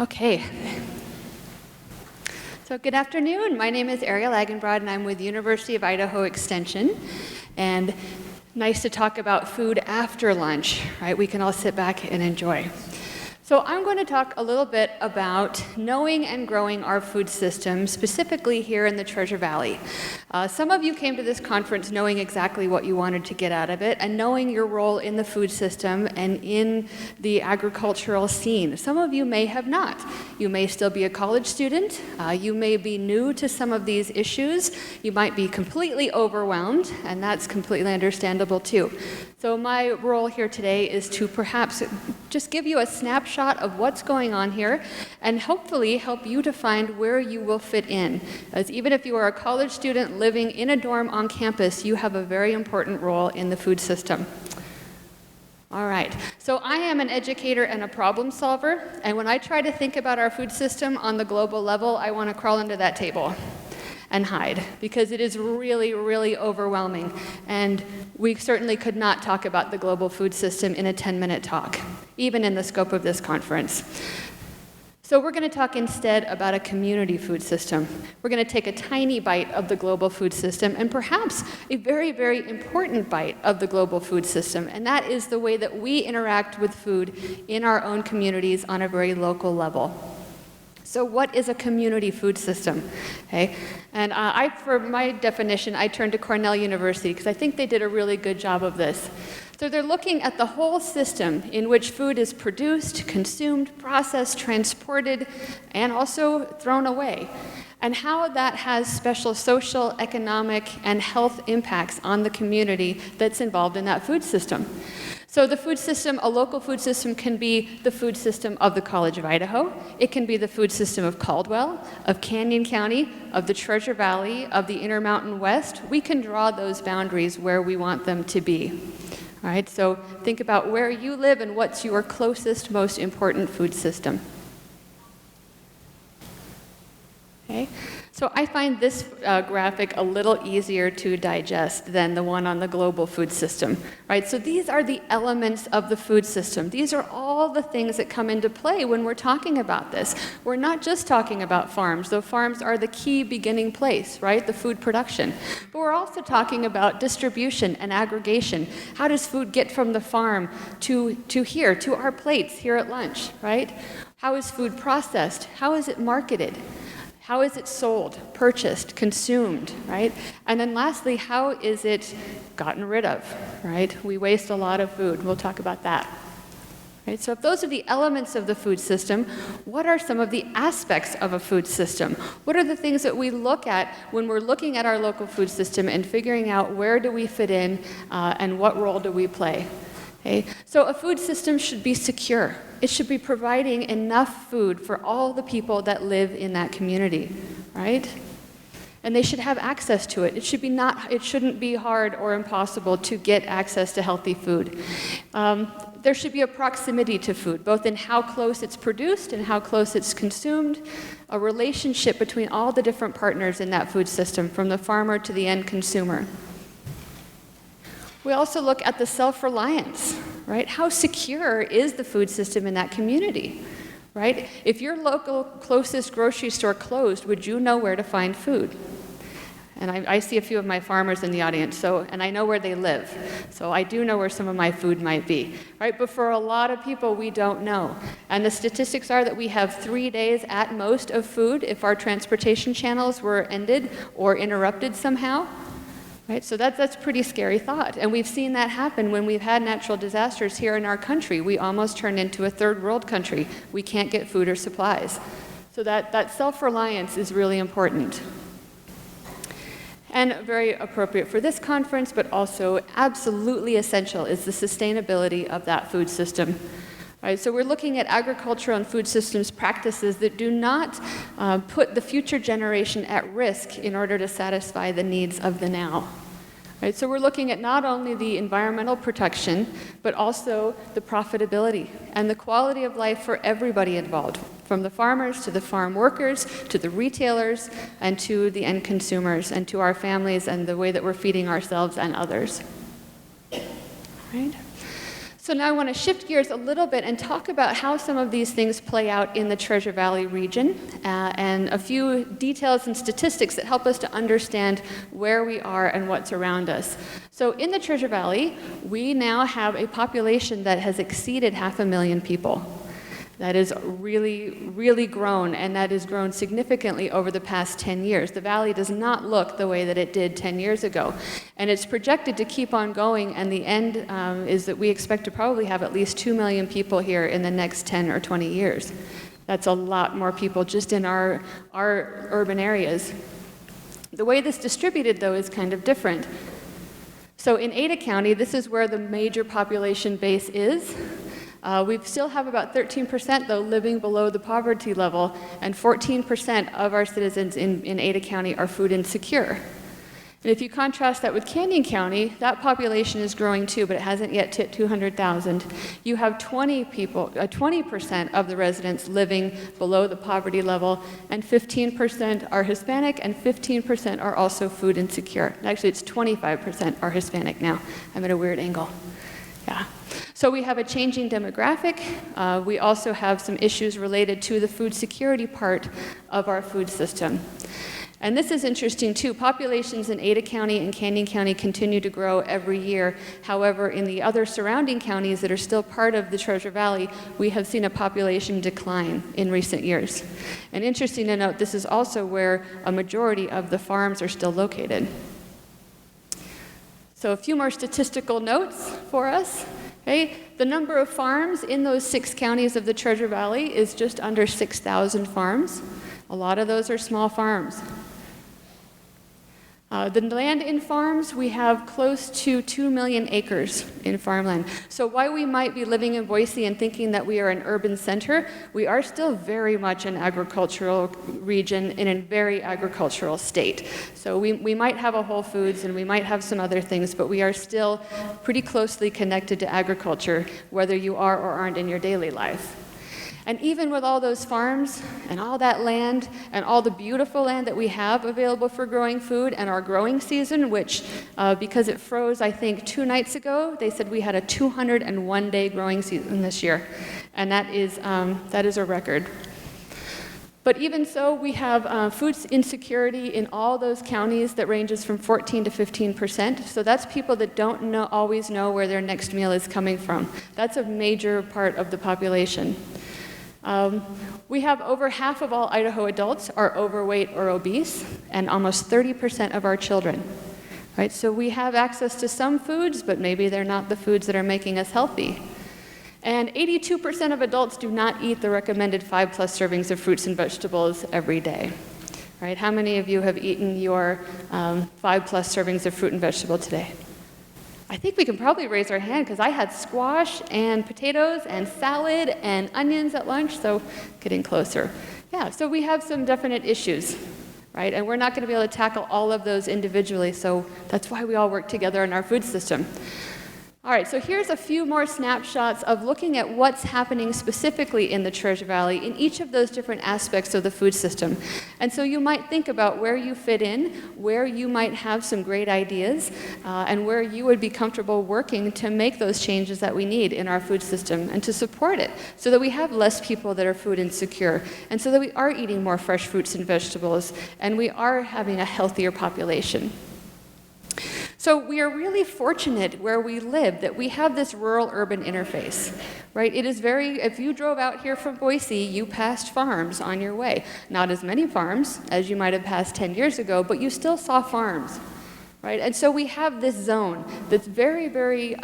Okay. So good afternoon. My name is Ariel Agenbroad, and I'm with University of Idaho Extension. And nice to talk about food after lunch, right? We can all sit back and enjoy. So I'm going to talk a little bit about knowing and growing our food system, specifically here in the Treasure Valley. Some of you came to this conference knowing exactly what you wanted to get out of it and knowing your role in the food system and in the agricultural scene. Some of you may have not. You may still be a college student. You may be new to some of these issues. You might be completely overwhelmed, and that's completely understandable too. So my role here today is to perhaps just give you a snapshot of what's going on here and hopefully help you to find where you will fit in. As even if you are a college student living in a dorm on campus, you have a very important role in the food system. All right, so I am an educator and a problem solver, and when I try to think about our food system on the global level, I want to crawl under that table and hide, because it is really, really overwhelming. And we certainly could not talk about the global food system in a 10-minute talk, even in the scope of this conference. So we're going to talk instead about a community food system. We're going to take a tiny bite of the global food system and perhaps a very, very important bite of the global food system, and that is the way that we interact with food in our own communities on a very local level. So what is a community food system? Okay. And for my definition, I turned to Cornell University because I think they did a really good job of this. So they're looking at the whole system in which food is produced, consumed, processed, transported, and also thrown away, and how that has special social, economic, and health impacts on the community that's involved in that food system. So the food system, a local food system, can be the food system of the College of Idaho. It can be the food system of Caldwell, of Canyon County, of the Treasure Valley, of the Intermountain West. We can draw those boundaries where we want them to be. All right, so think about where you live and what's your closest, most important food system. Okay. So I find this graphic a little easier to digest than the one on the global food system, right? So these are the elements of the food system. These are all the things that come into play when we're talking about this. We're not just talking about farms, though farms are the key beginning place, right? The food production. But we're also talking about distribution and aggregation. How does food get from the farm to here, to our plates here at lunch, right? How is food processed? How is it marketed? How is it sold, purchased, consumed, right? And then lastly, how is it gotten rid of, right? We waste a lot of food. We'll talk about that. Right? So if those are the elements of the food system, what are some of the aspects of a food system? What are the things that we look at when we're looking at our local food system and figuring out where do we fit in and what role do we play? Okay? So a food system should be secure. It should be providing enough food for all the people that live in that community, right? And they should have access to it. It shouldn't be hard or impossible to get access to healthy food. There should be a proximity to food, both in how close it's produced and how close it's consumed, a relationship between all the different partners in that food system, from the farmer to the end consumer. We also look at the self-reliance, right? How secure is the food system in that community, right? If your local closest grocery store closed, would you know where to find food? And I see a few of my farmers in the audience, and I know where they live. So I do know where some of my food might be, right? But for a lot of people, we don't know. And the statistics are that we have 3 days at most of food if our transportation channels were ended or interrupted somehow. Right, so that's a pretty scary thought. And we've seen that happen when we've had natural disasters here in our country. We almost turned into a third world country. We can't get food or supplies. So that self-reliance is really important. And very appropriate for this conference, but also absolutely essential, is the sustainability of that food system. Right, so we're looking at agricultural and food systems practices that do not put the future generation at risk in order to satisfy the needs of the now. Right, so we're looking at not only the environmental protection, but also the profitability and the quality of life for everybody involved, from the farmers to the farm workers, to the retailers, and to the end consumers, and to our families and the way that we're feeding ourselves and others. Right? So now I want to shift gears a little bit and talk about how some of these things play out in the Treasure Valley region, and a few details and statistics that help us to understand where we are and what's around us. So in the Treasure Valley, we now have a population that has exceeded 500,000 people. That is really, really grown, and that has grown significantly over the past 10 years. The valley does not look the way that it did 10 years ago. And it's projected to keep on going, and the end is that we expect to probably have at least 2 million people here in the next 10 or 20 years. That's a lot more people just in our urban areas. The way this is distributed, though, is kind of different. So in Ada County, this is where the major population base is. We still have about 13%, though, living below the poverty level, and 14% of our citizens in Ada County are food insecure. And if you contrast that with Canyon County, that population is growing too, but it hasn't yet hit 200,000. You have 20% of the residents living below the poverty level, and 15% are Hispanic, and 15% are also food insecure. Actually, it's 25% are Hispanic now. I'm at a weird angle. Yeah. So we have a changing demographic. We also have some issues related to the food security part of our food system. And this is interesting too. Populations in Ada County and Canyon County continue to grow every year. However, in the other surrounding counties that are still part of the Treasure Valley, we have seen a population decline in recent years. And interesting to note, this is also where a majority of the farms are still located. So a few more statistical notes for us. Okay, the number of farms in those 6 counties of the Treasure Valley is just under 6,000 farms. A lot of those are small farms. The land in farms, we have close to 2 million acres in farmland. So while we might be living in Boise and thinking that we are an urban center, we are still very much an agricultural region in a very agricultural state. So we might have a Whole Foods and we might have some other things, but we are still pretty closely connected to agriculture, whether you are or aren't in your daily life. And even with all those farms and all that land and all the beautiful land that we have available for growing food and our growing season, which because it froze, I think, 2 nights ago, they said we had a 201-day growing season this year. And that is a record. But even so, we have food insecurity in all those counties that ranges from 14 to 15%. So that's people that don't always know where their next meal is coming from. That's a major part of the population. We have over half of all Idaho adults are overweight or obese, and almost 30% of our children. Right? So we have access to some foods, but maybe they're not the foods that are making us healthy. And 82% of adults do not eat the recommended 5+ servings of fruits and vegetables every day. Right? How many of you have eaten your 5+ servings of fruit and vegetable today? I think we can probably raise our hand because I had squash and potatoes and salad and onions at lunch, so getting closer. Yeah, so we have some definite issues, right? And we're not going to be able to tackle all of those individually, so that's why we all work together in our food system. All right, so here's a few more snapshots of looking at what's happening specifically in the Treasure Valley in each of those different aspects of the food system. And so you might think about where you fit in, where you might have some great ideas, and where you would be comfortable working to make those changes that we need in our food system and to support it so that we have less people that are food insecure and so that we are eating more fresh fruits and vegetables and we are having a healthier population. So we are really fortunate where we live that we have this rural-urban interface, right? It is if you drove out here from Boise, you passed farms on your way. Not as many farms as you might have passed 10 years ago, but you still saw farms, right? And so we have this zone that's very, very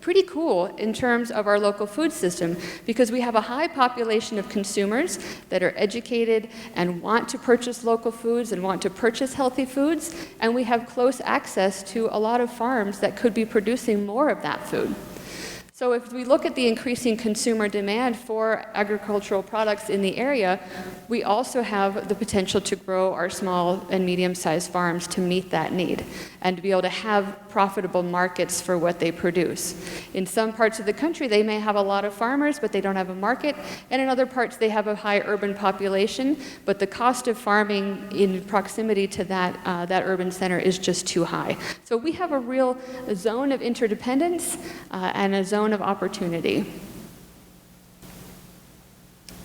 pretty cool in terms of our local food system because we have a high population of consumers that are educated and want to purchase local foods and want to purchase healthy foods, and we have close access to a lot of farms that could be producing more of that food. So if we look at the increasing consumer demand for agricultural products in the area, we also have the potential to grow our small and medium-sized farms to meet that need and to be able to have profitable markets for what they produce. In some parts of the country, they may have a lot of farmers, but they don't have a market, and in other parts, they have a high urban population, but the cost of farming in proximity to that urban center is just too high. So we have a real zone of interdependence and a zone of opportunity.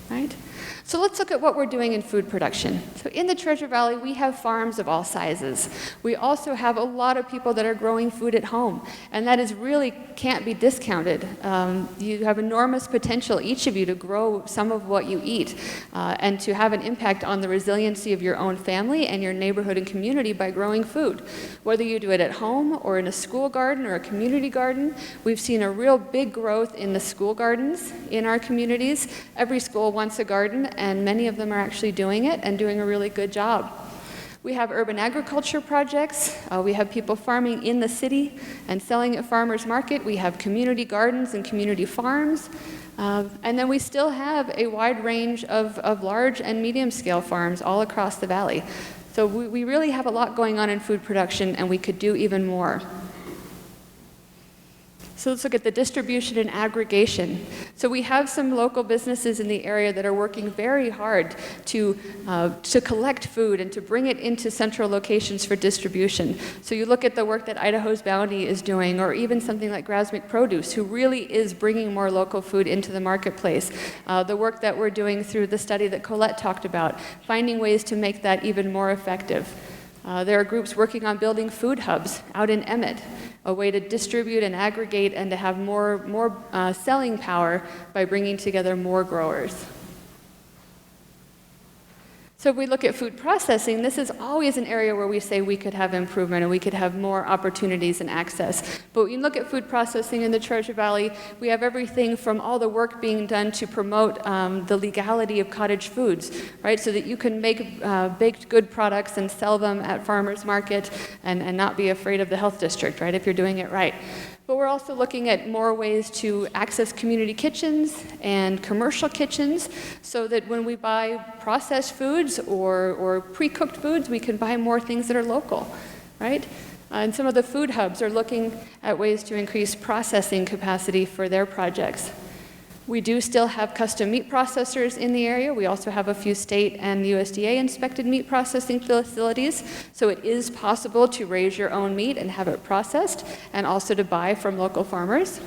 Right? So let's look at what we're doing in food production. So in the Treasure Valley, we have farms of all sizes. We also have a lot of people that are growing food at home, and that is really can't be discounted. You have enormous potential, each of you, to grow some of what you eat and to have an impact on the resiliency of your own family and your neighborhood and community by growing food. Whether you do it at home or in a school garden or a community garden, we've seen a real big growth in the school gardens in our communities. Every school wants a garden, and many of them are actually doing it and doing a really good job. We have urban agriculture projects. We have people farming in the city and selling at farmers market. We have community gardens and community farms. And then we still have a wide range of large and medium scale farms all across the valley. So we really have a lot going on in food production, and we could do even more. So let's look at the distribution and aggregation. So we have some local businesses in the area that are working very hard to collect food and to bring it into central locations for distribution. So you look at the work that Idaho's Bounty is doing, or even something like Grasmick Produce, who really is bringing more local food into the marketplace. The work that we're doing through the study that Colette talked about, finding ways to make that even more effective. There are groups working on building food hubs out in Emmett, a way to distribute and aggregate and to have more selling power by bringing together more growers. So if we look at food processing, this is always an area where we say we could have improvement and we could have more opportunities and access. But when you look at food processing in the Treasure Valley, we have everything from all the work being done to promote the legality of cottage foods, right? So that you can make baked good products and sell them at farmers market and not be afraid of the health district, right, if you're doing it right. But we're also looking at more ways to access community kitchens and commercial kitchens so that when we buy processed foods or pre-cooked foods, we can buy more things that are local, right? And some of the food hubs are looking at ways to increase processing capacity for their projects. We do still have custom meat processors in the area. We also have a few state and USDA inspected meat processing facilities. So it is possible to raise your own meat and have it processed, and also to buy from local farmers.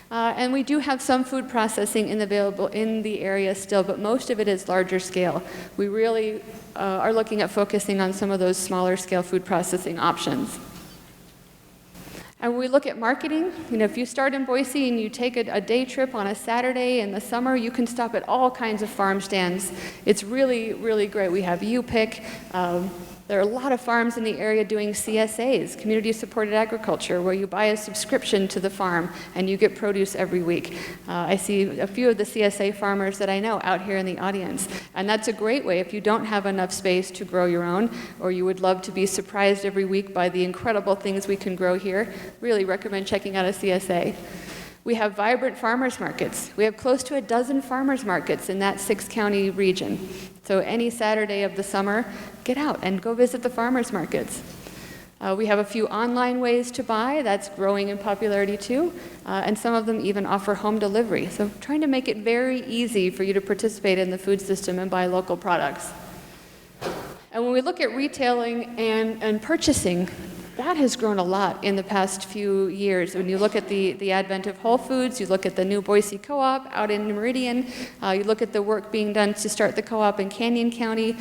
And we do have some food processing available in the area still, but most of it is larger scale. We really are looking at focusing on some of those smaller scale food processing options. And when we look at marketing, if you start in Boise and you take a day trip on a Saturday in the summer, you can stop at all kinds of farm stands. It's really, really great. We have U-Pick. There are a lot of farms in the area doing CSAs, community supported agriculture, where you buy a subscription to the farm and you get produce every week. I see a few of the CSA farmers that I know out here in the audience. And that's a great way if you don't have enough space to grow your own, or you would love to be surprised every week by the incredible things we can grow here. Really recommend checking out a CSA. We have vibrant farmers markets. We have close to a dozen farmers markets in that 6-county region. So any Saturday of the summer, get out and go visit the farmers markets. We have a few online ways to buy. That's growing in popularity too. And some of them even offer home delivery. So trying to make it very easy for you to participate in the food system and buy local products. And when we look at retailing and purchasing, that has grown a lot in the past few years. When you look at the advent of Whole Foods, you look at the new Boise Co-op out in Meridian, you look at the work being done to start the co-op in Canyon County,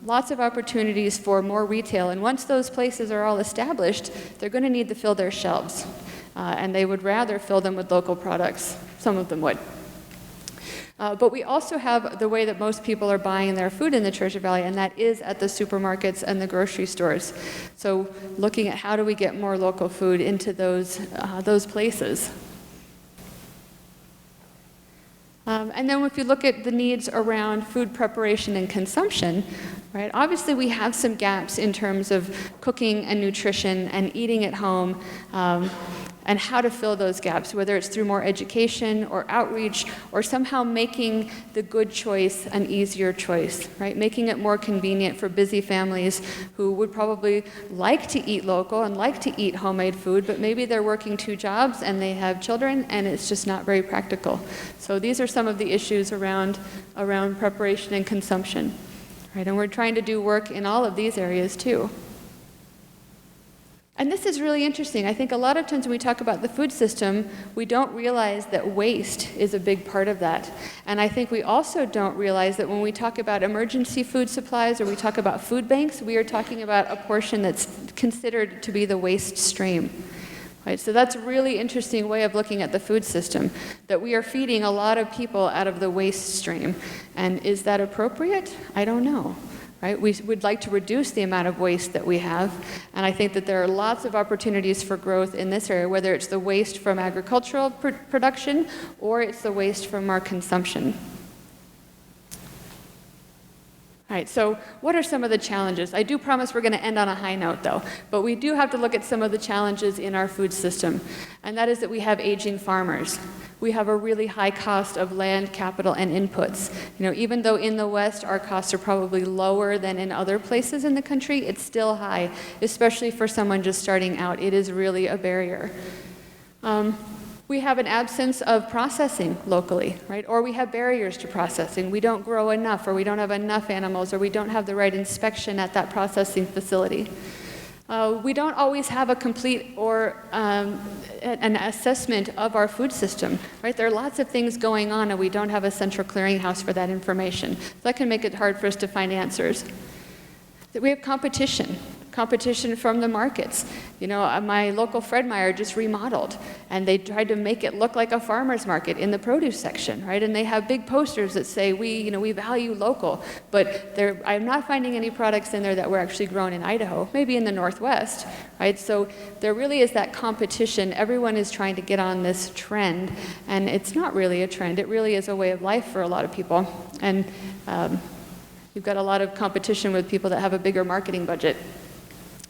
lots of opportunities for more retail. And once those places are all established, they're going to need to fill their shelves. And they would rather fill them with local products. Some of them would. But we also have the way that most people are buying their food in the Treasure Valley, and that is at the supermarkets and the grocery stores. So looking at how do we get more local food into those places. And then if you look at the needs around food preparation and consumption, right, obviously we have some gaps in terms of cooking and nutrition and eating at home. and how to fill those gaps, whether it's through more education or outreach or somehow making the good choice an easier choice, right? Making it more convenient for busy families who would probably like to eat local and like to eat homemade food, but maybe they're working 2 jobs and they have children and it's just not very practical. So these are some of the issues around preparation and consumption, right? And we're trying to do work in all of these areas too. And this is really interesting. I think a lot of times when we talk about the food system, we don't realize that waste is a big part of that. And I think we also don't realize that when we talk about emergency food supplies or we talk about food banks, we are talking about a portion that's considered to be the waste stream. Right? So that's a really interesting way of looking at the food system, that we are feeding a lot of people out of the waste stream. And is that appropriate? I don't know. Right? We would like to reduce the amount of waste that we have, and I think that there are lots of opportunities for growth in this area, whether it's the waste from agricultural production or it's the waste from our consumption. All right, so what are some of the challenges? I do promise we're going to end on a high note, though, but we do have to look at some of the challenges in our food system, and that is that we have aging farmers. We have a really high cost of land, capital, and inputs. You know, even though in the West our costs are probably lower than in other places in the country, it's still high, especially for someone just starting out. It is really a barrier. We have an absence of processing locally, right? Or we have barriers to processing. We don't grow enough, or we don't have enough animals, or we don't have the right inspection at that processing facility. We don't always have a complete or an assessment of our food system, right? There are lots of things going on, and we don't have a central clearinghouse for that information. So that can make it hard for us to find answers. We have competition from the markets. You know, my local Fred Meyer just remodeled, and they tried to make it look like a farmer's market in the produce section, right? And they have big posters that say, we value local, but I'm not finding any products in there that were actually grown in Idaho, maybe in the Northwest, right? So there really is that competition. Everyone is trying to get on this trend, and it's not really a trend. It really is a way of life for a lot of people. And you've got a lot of competition with people that have a bigger marketing budget.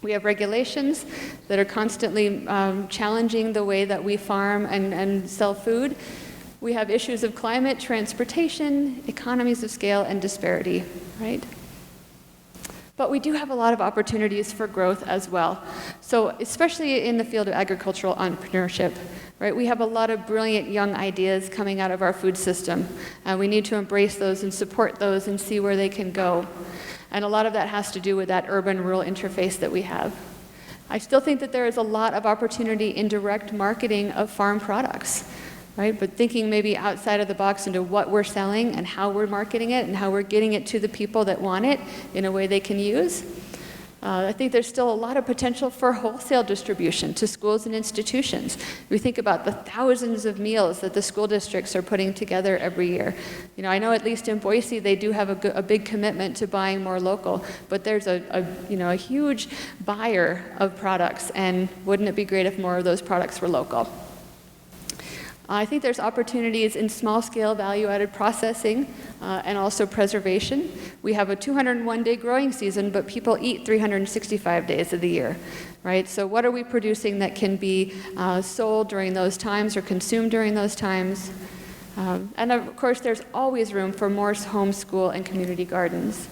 We have regulations that are constantly challenging the way that we farm and sell food. We have issues of climate, transportation, economies of scale, and disparity, right? But we do have a lot of opportunities for growth as well. So especially in the field of agricultural entrepreneurship, right? We have a lot of brilliant young ideas coming out of our food system. We need to embrace those and support those and see where they can go. And a lot of that has to do with that urban-rural interface that we have. I still think that there is a lot of opportunity in direct marketing of farm products, right? But thinking maybe outside of the box into what we're selling and how we're marketing it and how we're getting it to the people that want it in a way they can use. I think there's still a lot of potential for wholesale distribution to schools and institutions. We think about the thousands of meals that the school districts are putting together every year. You know, I know at least in Boise they do have a big commitment to buying more local, but there's a huge buyer of products, and wouldn't it be great if more of those products were local? I think there's opportunities in small-scale value-added processing and also preservation. We have a 201-day growing season, but people eat 365 days of the year, right? So what are we producing that can be sold during those times or consumed during those times? And of course, there's always room for more homeschool and community gardens.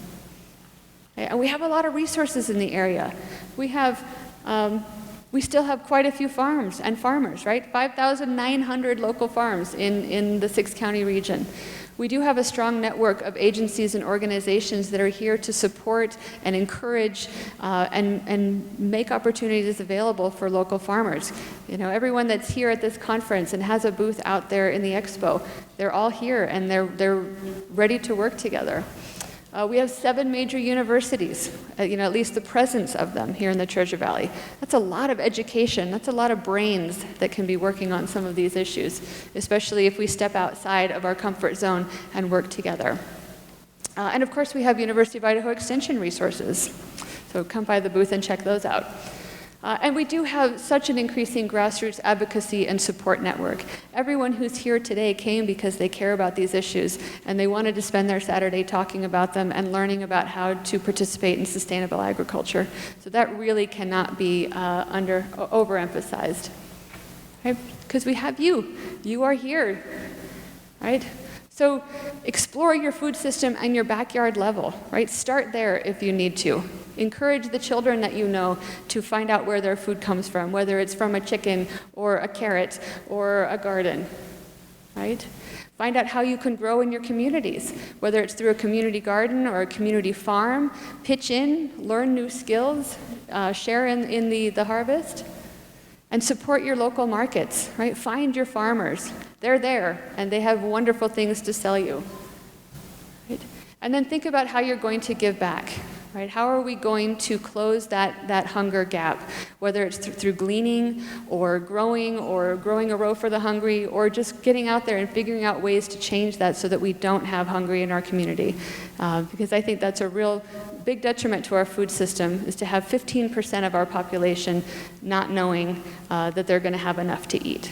And we have a lot of resources in the area. We still have quite a few farms and farmers, right? 5,900 local farms in the 6-county region. We do have a strong network of agencies and organizations that are here to support and encourage and make opportunities available for local farmers. You know, everyone that's here at this conference and has a booth out there in the expo, they're all here and they're ready to work together. We have 7 major universities, at least the presence of them here in the Treasure Valley. That's a lot of education. That's a lot of brains that can be working on some of these issues, especially if we step outside of our comfort zone and work together. And of course, we have University of Idaho Extension resources. So come by the booth and check those out. And we do have such an increasing grassroots advocacy and support network. Everyone who's here today came because they care about these issues, and they wanted to spend their Saturday talking about them and learning about how to participate in sustainable agriculture. So that really cannot be overemphasized. right? Because we have you. You are here, right? So explore your food system and your backyard level, right? Start there if you need to. Encourage the children that you know to find out where their food comes from, whether it's from a chicken or a carrot or a garden, right? Find out how you can grow in your communities, whether it's through a community garden or a community farm. Pitch in, learn new skills, share in the harvest, and support your local markets, right? Find your farmers. They're there, and they have wonderful things to sell you, right? And then think about how you're going to give back, right? How are we going to close that hunger gap, whether it's through gleaning or growing a row for the hungry, or just getting out there and figuring out ways to change that so that we don't have hungry in our community. Because I think that's a real big detriment to our food system, is to have 15% of our population not knowing that they're going to have enough to eat.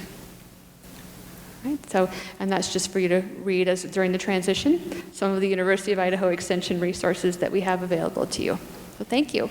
Right? So, and that's just for you to read during the transition, some of the University of Idaho Extension resources that we have available to you. So thank you.